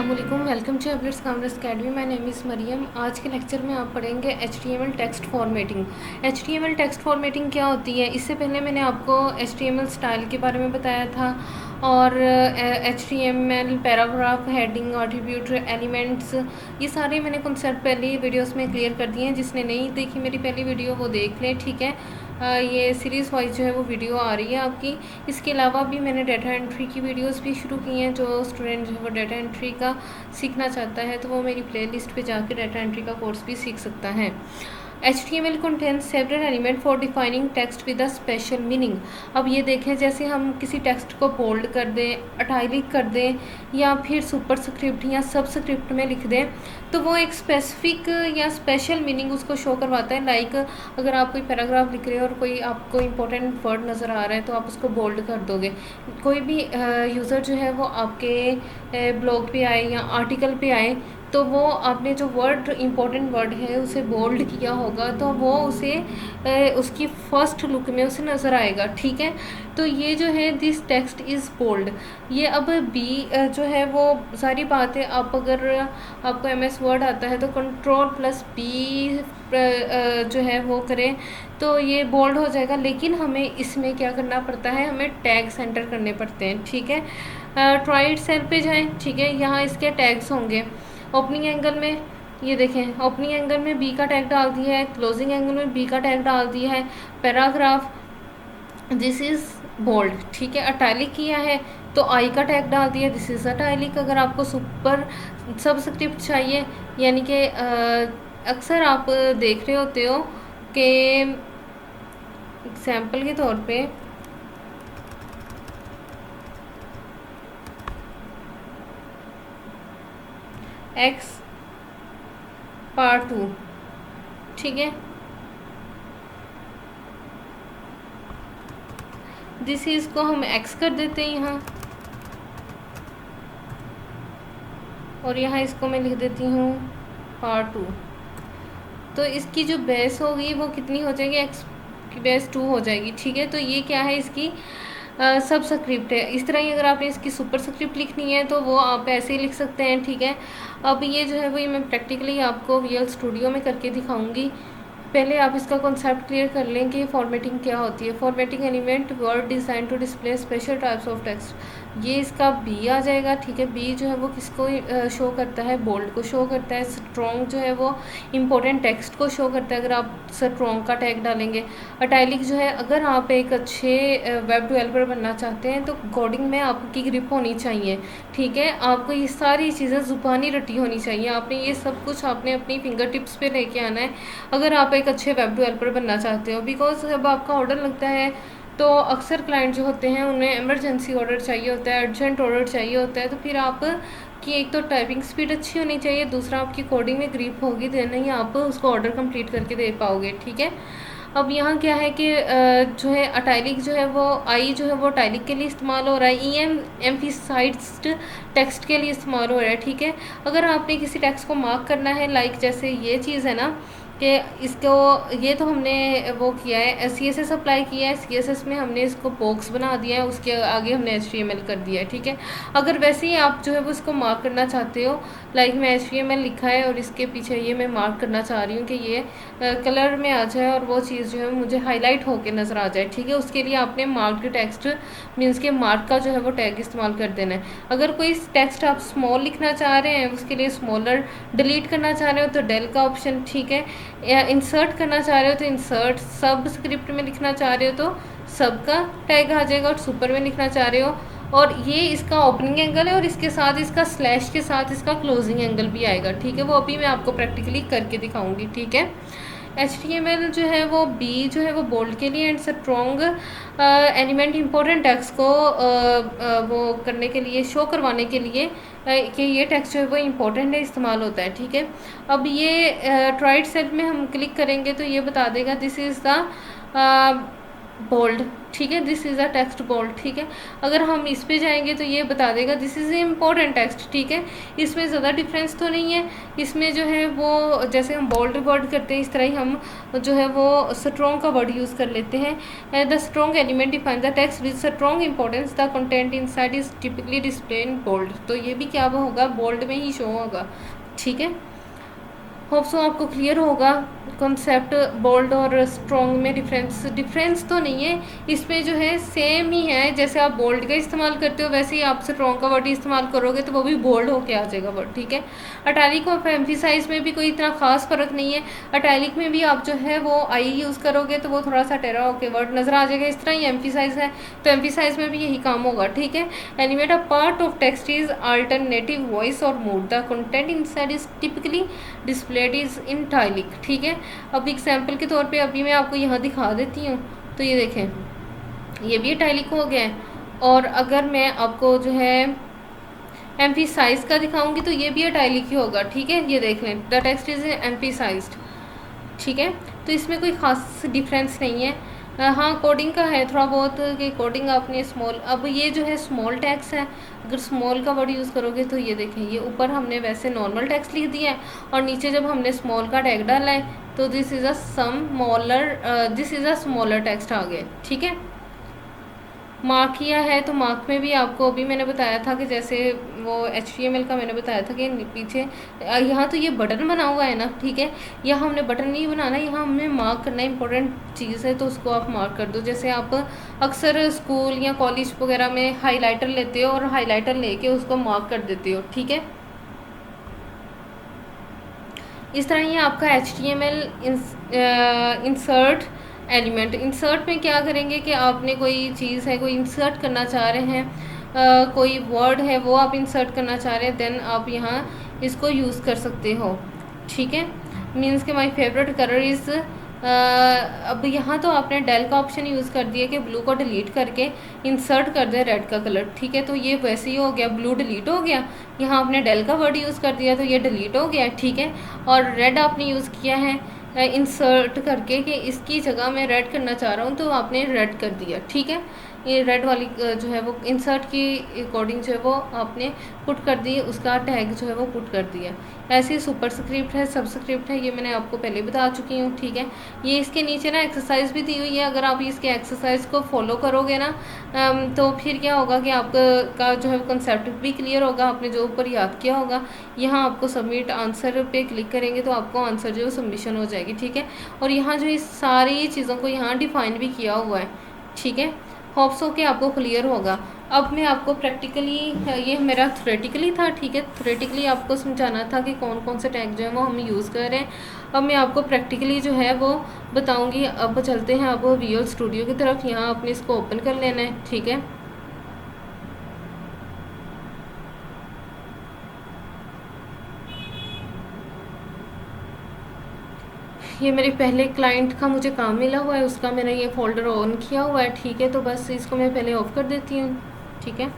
अस्सलामुअलैकुम, welcome to Updates Commerce Academy. My name is Maryam. आज के लेक्चर में आप पढ़ेंगे HTML text formatting. HTML text formatting क्या होती है? इससे पहले मैंने आपको HTML स्टाइल के बारे में बताया था और HTML paragraph, heading, attribute, elements, ये सारे मैंने कॉन्सेप्ट पहले वीडियोस में क्लियर कर दिए हैं। जिसने नहीं देखी मेरी पहली वीडियो वो देख लें, ठीक है। ये सीरीज़ वाइज जो है वो वीडियो आ रही है आपकी। इसके अलावा भी मैंने डाटा एंट्री की वीडियोस भी शुरू की हैं। जो स्टूडेंट जो है वो डाटा एंट्री का सीखना चाहता है तो वो मेरी प्लेलिस्ट पे जाकर डाटा एंट्री का कोर्स भी सीख सकता है। HTML contains several element for defining text with a special meaning। अब ये देखें, जैसे हम किसी टेक्स्ट को बोल्ड कर दें, इटैलिक कर दें या फिर सुपरस्क्रिप्ट या सबस्क्रिप्ट में लिख दें तो वो एक स्पेसिफिक या स्पेशल मीनिंग उसको शो करवाता है। लाइक अगर आप कोई पैराग्राफ लिख रहे हो और कोई आपको इंपॉर्टेंट वर्ड नज़र आ रहा है तो आप उसको बोल्ड कर दोगे। कोई भी यूज़र जो है वो आपके ब्लॉग पे आए या आर्टिकल पे आए तो वो आपने जो वर्ड इंपॉर्टेंट वर्ड है उसे बोल्ड किया होगा तो वो उसे उसकी फर्स्ट लुक में उसे नज़र आएगा, ठीक है। तो ये जो है दिस टेक्स्ट इज़ बोल्ड। ये अब बी जो है वो सारी बात है। आप अगर आपको MS वर्ड आता है तो Ctrl+B जो है वो करें तो ये बोल्ड हो जाएगा। लेकिन हमें इसमें क्या करना पड़ता है, हमें टैग सेंटर करने पड़ते हैं, ठीक है। ट्राइड सेल पे जाएं, ठीक है। यहाँ इसके टैग्स होंगे। ओपनिंग एंगल में ये देखें, ओपनिंग एंगल में B का टैग डाल दिया है, क्लोजिंग एंगल में B का टैग डाल दिया है। पैराग्राफ दिस इज़ बोल्ड, ठीक है। इटैलिक किया है तो I का टैग डाल दिया, दिस इज़ इटैलिक। अगर आपको सुपर सबस्क्रिप्ट चाहिए, यानी कि अक्सर आप देख रहे होते हो कि एग्जाम्पल के तौर पे X पार्ट 2, ठीक है। दिस इज को हम X कर देते हैं यहाँ, और यहाँ इसको मैं लिख देती हूँ पार्ट 2। तो इसकी जो बेस होगी वो कितनी हो जाएगी, X की बेस 2 हो जाएगी, ठीक है। तो ये क्या है, इसकी सब स्क्रिप्ट है। इस तरह ही अगर आपने इसकी सुपर स्क्रिप्ट लिखनी है तो वो आप ऐसे ही लिख सकते हैं, ठीक है। अब ये जो है वो मैं प्रैक्टिकली आपको VL स्टूडियो में करके दिखाऊंगी। पहले आप इसका कॉन्सेप्ट क्लियर कर लें कि फॉर्मेटिंग क्या होती है। Formatting element were design to display special types of text, ये इसका B आ जाएगा, ठीक है। B जो है वो किसको शो करता है, बोल्ड को शो करता है। स्ट्रॉन्ग जो है वो इंपॉर्टेंट टेक्स्ट को शो करता है अगर आप स्ट्रॉन्ग का टैग डालेंगे। इटैलिक जो है, अगर आप एक अच्छे वेब डेवलपर बनना चाहते हैं तो कोडिंग में आपकी ग्रिप होनी चाहिए, ठीक है। आपको ये सारी चीज़ें ज़ुबानी रटी होनी चाहिए। आपने ये सब कुछ आपने अपनी फिंगर टिप्स पे लेके आना है अगर आप एक अच्छे वेब डेवलपर बनना चाहते हो। बिकॉज जब आपका ऑर्डर लगता है तो अक्सर क्लाइंट जो होते हैं उन्हें इमरजेंसी ऑर्डर चाहिए होता है, अर्जेंट ऑर्डर चाहिए होता है। तो फिर आप कि एक तो टाइपिंग स्पीड अच्छी होनी चाहिए, दूसरा आपकी कोडिंग में ग्रिप होगी, देन ही आप उसको ऑर्डर कंप्लीट करके दे पाओगे, ठीक है। अब यहाँ क्या है कि जो है इटैलिक जो है वो I जो है वो इटैलिक के लिए इस्तेमाल हो रहा है, EM एम्फिसाइज्ड टेक्स्ट के लिए इस्तेमाल हो रहा है, ठीक है। अगर आपने किसी टेक्स्ट को मार्क करना है, लाइक जैसे ये चीज़ है ना कि इसको, ये तो हमने वो किया है, CSS अप्लाई किया है, CSS में हमने इसको बॉक्स बना दिया है, उसके आगे हमने HTML कर दिया है, ठीक है। अगर वैसे ही आप जो है वो इसको मार्क करना चाहते हो, लाइक मैं HTML लिखा है और इसके पीछे ये मैं मार्क करना चाह रही हूँ कि ये कलर में आ जाए और वो चीज़ जो है मुझे हाईलाइट होकर नज़र आ जाए, ठीक है। उसके लिए आपने मार्क्ड टेक्स्ट मीन्स के मार्क का जो है वो टैग इस्तेमाल कर देना है। अगर कोई टेक्स्ट आप स्मॉल लिखना चाह रहे हैं उसके लिए स्मॉलर, डिलीट करना चाह रहे हो तो डेल का ऑप्शन, ठीक है। या इंसर्ट करना चाह रहे हो तो इंसर्ट, सब स्क्रिप्ट में लिखना चाह रहे हो तो सब का टैग आ जाएगा, और सुपर में लिखना चाह रहे हो और ये इसका ओपनिंग एंगल है और इसके साथ इसका स्लैश के साथ इसका क्लोजिंग एंगल भी आएगा, ठीक है। वो अभी मैं आपको प्रैक्टिकली करके दिखाऊंगी, ठीक है। HTML जो है वो B जो है वो बोल्ड के लिए and strong element important text को वो करने के लिए, शो करवाने के लिए कि ये टेक्स्ट जो है वो इम्पोर्टेंट है, इस्तेमाल होता है, ठीक है। अब ये ट्राइड सेल में हम क्लिक करेंगे तो ये बता देगा दिस इज़ द बोल्ड, ठीक है, this is a text bold, ठीक है। अगर हम इस पे जाएंगे तो ये बता देगा दिस इज़ इम्पोर्टेंट टेक्स्ट, ठीक है। इसमें ज़्यादा डिफरेंस तो नहीं है। इसमें जो है वो जैसे हम बोल्ड वर्ड करते हैं इस तरह ही हम जो है वो स्ट्रॉन्ग का वर्ड यूज़ कर लेते हैं। The strong element define the text with strong importance, the content inside is typically display in bold. तो ये भी क्या होगा, बोल्ड में ही शो होगा, ठीक है। होप सो आपको क्लियर होगा कॉन्सेप्ट बोल्ड और स्ट्रॉन्ग में डिफरेंस तो नहीं है। इसमें जो है सेम ही है, जैसे आप बोल्ड का इस्तेमाल करते हो वैसे ही आप स्ट्रॉन्ग का वर्ड इस्तेमाल करोगे तो वो भी बोल्ड होके आ जाएगा वर्ड, ठीक है। अटैलिक और एम्फिसाइज में भी कोई इतना खास फर्क नहीं है। अटैलिक में भी आप जो है वो आई यूज़ करोगे तो वो थोड़ा सा टेरा होके वर्ड नजर आ जाएगा, इस तरह ही एम्फिसाइज है तो एम्फिसाइज में भी यही काम होगा, ठीक है। Animate a part of text is alternative voice और mood, the content inside is typically displayed is in italic, ठीक है। अब एग्जाम्पल के तौर पे अभी मैं आपको यहाँ दिखा देती हूँ, तो ये देखें ये भी टाइलिक हो गया है। और अगर मैं आपको जो है एम्फिसाइज का दिखाऊंगी तो ये भी टाइलिक ही होगा, ठीक है। ये देख लें द टेक्स्ट इज एम्फिसाइज्ड, ठीक है। तो इसमें कोई ख़ास डिफरेंस नहीं है। हाँ कोडिंग का है थोड़ा बहुत कि कोडिंग आपने स्मॉल, अब ये जो है स्मॉल टेक्स्ट है, अगर स्मॉल का वर्ड यूज़ करोगे तो ये देखें ये ऊपर हमने वैसे नॉर्मल टेक्स्ट लिख दिया है और नीचे जब हमने स्मॉल का टैग डाला है तो this is a smaller text आ गया, ठीक है। मार्क किया है तो मार्क में भी आपको अभी मैंने बताया था कि जैसे वो HTML का मैंने बताया था कि पीछे यहाँ तो ये बटन बना हुआ है ना, ठीक है। यहाँ हमने बटन नहीं बनाना, यहाँ हमें मार्क करना इंपॉर्टेंट चीज़ है तो उसको आप मार्क कर दो। जैसे आप अक्सर स्कूल या कॉलेज वगैरह में हाईलाइटर लेते हो और हाईलाइटर लेके उसको मार्क कर देते हो, ठीक है। इस तरह ही आपका HTML इंसर्ट एलिमेंट, इंसर्ट में क्या करेंगे कि आपने कोई चीज़ है कोई इंसर्ट करना चाह रहे हैं, कोई वर्ड है वो आप इंसर्ट करना चाह रहे हैं, देन आप यहाँ इसको यूज़ कर सकते हो, ठीक है। मीन्स के माय फेवरेट कलर इज़, अब यहाँ तो आपने डेल का ऑप्शन यूज़ कर दिया कि ब्लू को डिलीट करके इंसर्ट कर दे रेड का कलर, ठीक है। तो ये वैसे ही हो गया, ब्लू डिलीट हो गया, यहाँ आपने डेल का वर्ड यूज़ कर दिया तो ये डिलीट हो गया, ठीक है। और रेड आपने यूज़ किया है इंसर्ट करके कि इसकी जगह मैं रेड करना चाह रहा हूँ तो आपने रेड कर दिया, ठीक है। ये रेड वाली जो है वो इंसर्ट की अकॉर्डिंग जो है वो आपने पुट कर दी, उसका टैग जो है वो पुट कर दिया। ऐसे सुपर स्क्रिप्ट है, सबस्क्रिप्ट है, ये मैंने आपको पहले बता चुकी हूँ, ठीक है। ये इसके नीचे ना एक्सरसाइज भी दी हुई है, अगर आप इसके एक्सरसाइज को फॉलो करोगे ना तो फिर क्या होगा कि आपका जो है वो कंसेप्ट भी क्लियर होगा, आपने जो ऊपर याद किया होगा। यहाँ आपको सबमिट आंसर पे क्लिक करेंगे तो आपको आंसर जो है सबमिशन हो जाएगी, ठीक है। और यहाँ जो इस सारी चीज़ों को यहाँ डिफाइन भी किया हुआ है, ठीक है। होप्स हो कि आपको क्लियर होगा। अब मैं आपको प्रैक्टिकली, ये मेरा थ्योरेटिकली था, ठीक है, थ्योरेटिकली आपको समझाना था कि कौन कौन से टैग जो है वो हम यूज़ कर रहे हैं। अब मैं आपको प्रैक्टिकली जो है वो बताऊंगी। अब चलते हैं अब विजुअल स्टूडियो की तरफ, यहाँ आपने इसको ओपन कर लेना है, ठीक है। ये मेरे पहले क्लाइंट का मुझे काम मिला हुआ है, उसका मैंने ये फ़ोल्डर ऑन किया हुआ है, ठीक है। तो बस इसको मैं पहले ऑफ़ कर देती हूँ, ठीक है।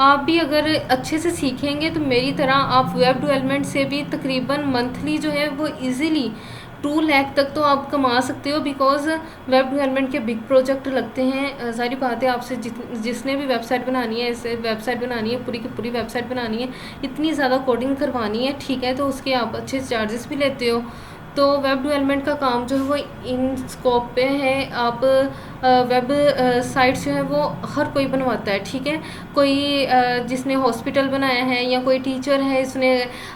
आप भी अगर अच्छे से सीखेंगे तो मेरी तरह आप वेब डेवलपमेंट से भी तकरीबन मंथली जो है वो इजीली 2 लाख तक तो आप कमा सकते हो, बिकॉज़ वेब डेवलपमेंट के बिग प्रोजेक्ट लगते हैं। सारी बातें आपसे जिसने भी वेबसाइट बनानी है, इसे वेबसाइट बनानी है, पूरी की पूरी वेबसाइट बनानी है, इतनी ज़्यादा कोडिंग करवानी है, ठीक है। तो उसके आप अच्छे चार्जेस भी लेते हो। तो वेब डेवलपमेंट का काम जो है वो इन स्कोप पे है। आप वेब साइट जो है वो हर कोई बनवाता है, ठीक है। कोई जिसने हॉस्पिटल बनाया है या कोई टीचर है इसने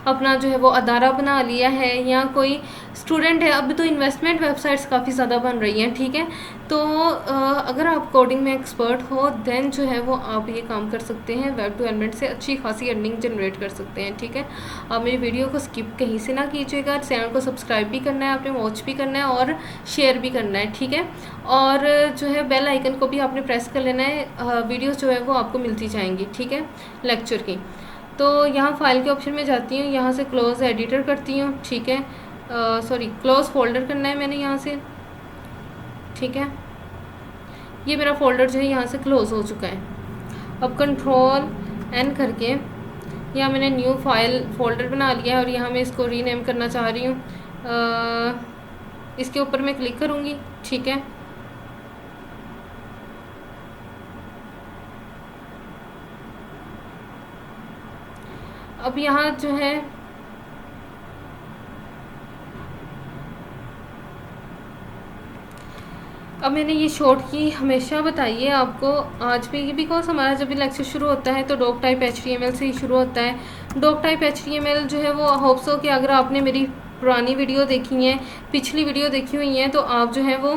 अपना जो है वो अदारा बना लिया है, या कोई स्टूडेंट है। अब तो इन्वेस्टमेंट वेबसाइट्स काफ़ी ज़्यादा बन रही हैं, ठीक है। तो अगर आप कोडिंग में एक्सपर्ट हो देन जो है वो आप ये काम कर सकते हैं, वेब डेवलपमेंट से अच्छी खासी अर्निंग जनरेट कर सकते हैं, ठीक है। आप मेरी वीडियो को स्किप कहीं से ना कीजिएगा, चैनल को सब्सक्राइब भी करना है, आपने वॉच भी करना है और शेयर भी करना है, ठीक है। और जो है बेल आइकन को भी आपने प्रेस कर लेना है, वीडियोस जो है वो आपको मिलती जाएंगी, ठीक है, लेक्चर की। तो यहाँ फाइल के ऑप्शन में जाती हूँ, यहाँ से क्लोज एडिटर करती हूँ, ठीक है। सॉरी क्लोज फोल्डर करना है मैंने यहाँ से, ठीक है। ये मेरा फोल्डर जो है यहाँ से क्लोज हो चुका है। अब कंट्रोल एन करके यहाँ मैंने न्यू फाइल फोल्डर बना लिया है और यहाँ मैं इसको रीनेम करना चाह रही हूँ। इसके ऊपर मैं क्लिक करूँगी, ठीक है। अब यहाँ जो है अब मैंने ये शॉर्ट की हमेशा बताई है आपको, आज भी, बिकॉज हमारा जब भी लेक्चर शुरू होता है तो डॉक टाइप HTML से ही शुरू होता है। डॉक टाइप HTML जो है वो होप्स हो कि अगर आपने मेरी पुरानी वीडियो देखी है, पिछली वीडियो देखी हुई है, तो आप जो है वो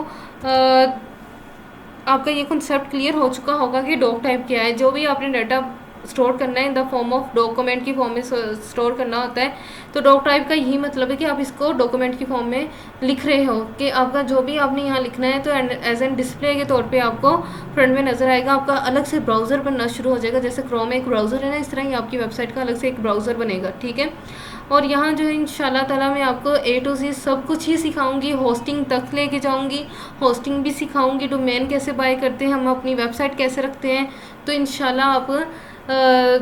आपका ये कंसेप्ट क्लियर हो चुका होगा कि डॉक टाइप क्या है। जो भी आपने डाटा स्टोर करना है in the form of document की फॉर्म में स्टोर करना होता है, तो डॉक टाइप का यही मतलब है कि आप इसको डॉक्यूमेंट की फॉर्म में लिख रहे हो, कि आपका जो भी आपने यहाँ लिखना है तो एज एन डिस्प्ले के तौर पे आपको फ्रंट में नज़र आएगा। आपका अलग से ब्राउज़र बनना शुरू हो जाएगा, जैसे क्रोम एक ब्राउज़र है ना, इस तरह ही आपकी वेबसाइट का अलग से एक ब्राउज़र बनेगा, ठीक है। और यहाँ जो है इंशाल्लाह ताला मैं आपको A to Z सब कुछ ही सिखाऊंगी, होस्टिंग तक लेके जाऊंगी, होस्टिंग भी सिखाऊंगी, डोमेन कैसे बाय करते हैं हम, अपनी वेबसाइट कैसे रखते हैं। तो इंशाल्लाह आप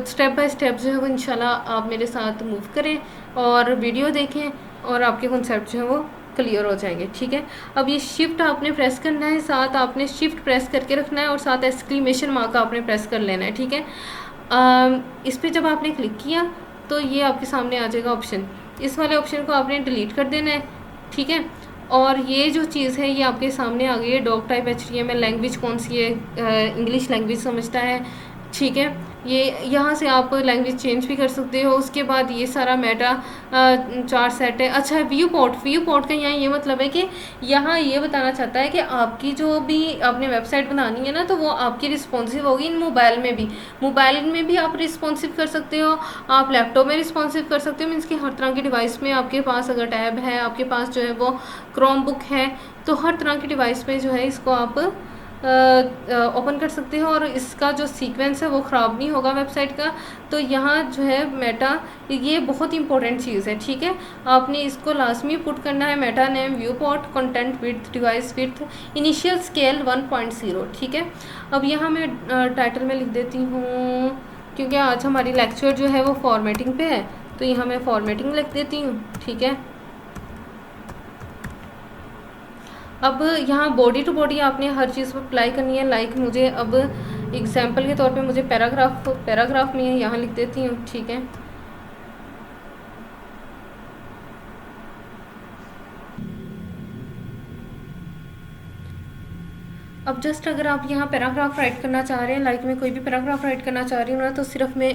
स्टेप बाय स्टेप जो है वो इंशाल्लाह आप मेरे साथ मूव करें और वीडियो देखें और आपके कॉन्सेप्ट जो है वो क्लियर हो जाएंगे, ठीक है। अब ये शिफ्ट आपने प्रेस करना है, साथ आपने शिफ्ट प्रेस करके रखना है और साथ एक्सक्लेमेशन मार्क आपने प्रेस कर लेना है, ठीक है। इस पर जब आपने क्लिक किया तो ये आपके सामने आ जाएगा ऑप्शन, इस वाले ऑप्शन को आपने डिलीट कर देना है, ठीक है। और ये जो चीज़ है ये आपके सामने आ गई है, डॉक टाइप HTML लैंग्वेज कौन सी है, इंग्लिश लैंग्वेज समझता है, ठीक है। ये यहाँ से आप लैंग्वेज चेंज भी कर सकते हो। उसके बाद ये सारा मेटा चार्ट सेट है। अच्छा, व्यू पोर्ट का यहाँ ये मतलब है कि यहाँ ये बताना चाहता है कि आपकी जो भी आपने वेबसाइट बनानी है ना, तो वो आपकी रिस्पॉन्सिव होगी इन मोबाइल में भी आप रिस्पॉन्सिव कर सकते हो, आप लैपटॉप में रिस्पॉन्सिव कर सकते हो, मीन्स कि हर तरह की डिवाइस में आपके पास अगर टैब है, आपके पास जो है वो क्रोम बुक है, तो हर तरह की डिवाइस में जो है इसको आप ओपन कर सकते हो और इसका जो सीक्वेंस है वो ख़राब नहीं होगा वेबसाइट का। तो यहाँ जो है मेटा, ये बहुत इंपॉर्टेंट चीज़ है, ठीक है। आपने इसको लाजमी पुट करना है, Meta name, view port, content width, device width, initial scale 1.0, ठीक है। अब यहाँ मैं टाइटल में लिख देती हूँ, क्योंकि आज हमारी लेक्चर जो है वो फॉर्मेटिंग पे है, तो यहाँ मैं फॉर्मेटिंग लिख देती हूँ, ठीक है। अब यहाँ बॉडी टू बॉडी आपने हर चीज़ पर अप्लाई करनी है। लाइक मुझे अब एग्जांपल के तौर पे मुझे पैराग्राफ में यहाँ लिख देती हूँ, ठीक है। अब जस्ट अगर आप यहाँ पैराग्राफ राइट करना चाह रहे हैं, लाइक मैं कोई भी पैराग्राफ राइट करना चाह रही हूँ ना, तो सिर्फ मैं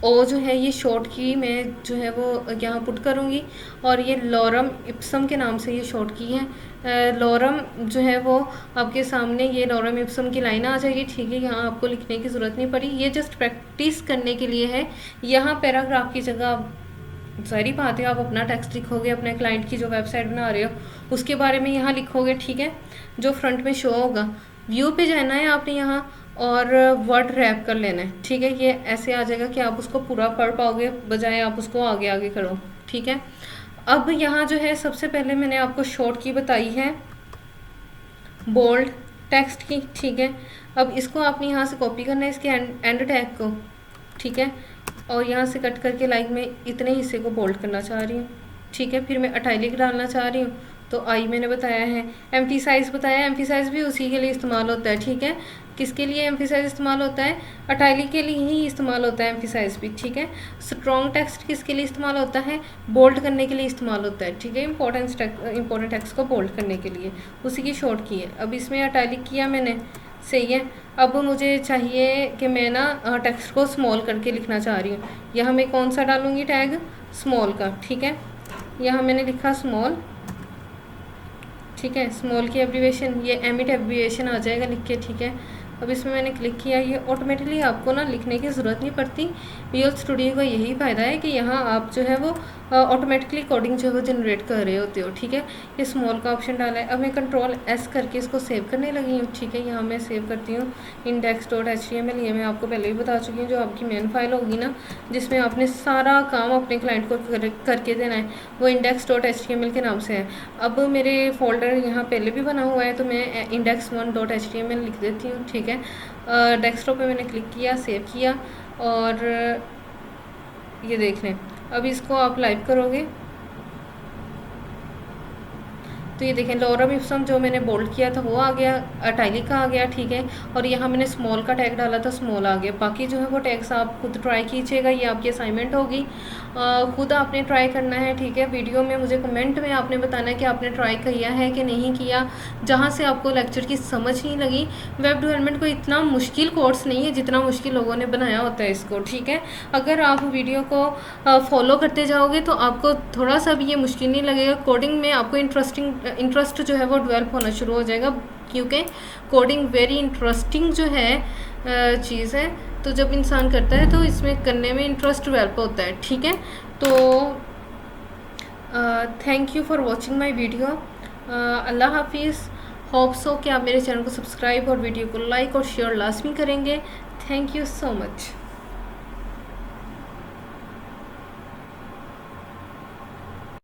LO जो है ये शॉर्ट की मैं जो है वो यहाँ पुट करूँगी, और ये लॉरम इप्सम के नाम से ये शॉर्ट की है। लॉरम जो है वो आपके सामने ये लॉरम इप्सम की लाइन आ जाएगी, ठीक है। यहाँ आपको लिखने की ज़रूरत नहीं पड़ी, ये जस्ट प्रैक्टिस करने के लिए है। यहाँ पैराग्राफ की जगह आप, सारी बात है, आप अपना टेक्स्ट लिखोगे, अपने क्लाइंट की जो वेबसाइट बना रहे हो उसके बारे में यहाँ लिखोगे, ठीक है, जो फ्रंट में शो होगा। व्यू पे जाना है आपने यहाँ और वर्ड रैप कर लेना है, ठीक है। ये ऐसे आ जाएगा कि आप उसको पूरा पढ़ पाओगे, बजाय आप उसको आगे आगे करो, ठीक है। अब यहाँ जो है सबसे पहले मैंने आपको शॉर्ट की बताई है बोल्ड टेक्स्ट की, ठीक है। अब इसको आपने यहाँ से कॉपी करना है, इसके एंड टैग को, ठीक है, और यहाँ से कट करके लाइक मैं इतने हिस्से को बोल्ड करना चाह रही हूँ, ठीक है। फिर मैं इटैलिक डालना चाह रही हूँ, तो आई मैंने बताया है। एम्फीसाइज बताया, एम्फीसाइज भी उसी के लिए इस्तेमाल होता है, ठीक है। किसके लिए एम्फीसाइज इस्तेमाल होता है? इटैलिक के लिए ही इस्तेमाल होता है एम्फीसाइज भी, ठीक है। स्ट्रॉन्ग टेक्स्ट किसके लिए इस्तेमाल होता है? बोल्ड करने के लिए इस्तेमाल होता है, ठीक है। इंपॉर्टेंट टेक्स्ट को बोल्ड करने के लिए, उसी की शॉर्ट की है। अब इसमें इटैलिक किया मैंने, सही है। अब मुझे चाहिए कि मैं ना टेक्स्ट को स्मॉल करके लिखना चाह रही हूँ। यहाँ मैं कौन सा डालूँगी टैग? स्मॉल का, ठीक है। यहाँ मैंने लिखा स्मॉल, ठीक है। स्मॉल की एब्रीवेशन, ये एमिट एब्रीवेशन आ जाएगा लिख के, ठीक है। अब इसमें मैंने क्लिक किया, ये ऑटोमेटिकली आपको ना लिखने की ज़रूरत नहीं पड़ती। विजुअल स्टूडियो का यही फ़ायदा है कि यहाँ आप जो है वो ऑटोमेटिकली कोडिंग जो है वो जनरेट कर रहे होते हो, ठीक है। ये स्मॉल का ऑप्शन डाला है। अब मैं कंट्रोल S करके इसको सेव करने लगी हूँ, ठीक है। यहाँ मैं सेव करती हूँ index.html, ये मैं आपको पहले भी बता चुकी हूँ, जो आपकी मेन फाइल होगी ना, जिसमें आपने सारा काम अपने क्लाइंट को करके देना है, वो index.html के नाम से है। अब मेरे फोल्डर यहाँ पहले भी बना हुआ है, तो मैं index1.html लिख देती हूँ, ठीक है। डेस्कटॉप पे मैंने क्लिक किया, सेव किया, और ये देख लें। अब इसको आप लाइव करोगे तो ये देखें लॉरम इप्सम जो मैंने बोल्ड किया था वो आ गया, इटैलिक आ गया, ठीक है। और यहाँ मैंने स्मॉल का टैग डाला था, स्मॉल आ गया। बाकी जो है वो टैग्स आप खुद ट्राई कीजिएगा, ये आपकी असाइनमेंट होगी, खुद आपने ट्राई करना है, ठीक है। वीडियो में मुझे कमेंट में आपने बताना है कि आपने ट्राई किया है कि नहीं किया, जहाँ से आपको लेक्चर की समझ नहीं लगी। वेब डेवलपमेंट कोई इतना मुश्किल कोर्स नहीं है जितना मुश्किल लोगों ने बनाया होता है इसको, ठीक है। अगर आप वीडियो को फॉलो करते जाओगे तो आपको थोड़ा सा भी ये मुश्किल नहीं लगेगा। कोडिंग में आपको इंटरेस्ट जो है वो डेवलप होना शुरू हो जाएगा, क्योंकि कोडिंग वेरी इंटरेस्टिंग जो है चीज़ है। तो जब इंसान करता है तो इसमें करने में इंटरेस्ट डेवलप होता है, ठीक है। तो thank you for watching my video. अल्लाह हाफिज़। होप सो कि आप मेरे चैनल को सब्सक्राइब और वीडियो को लाइक और शेयर लाजमी करेंगे। Thank you so much.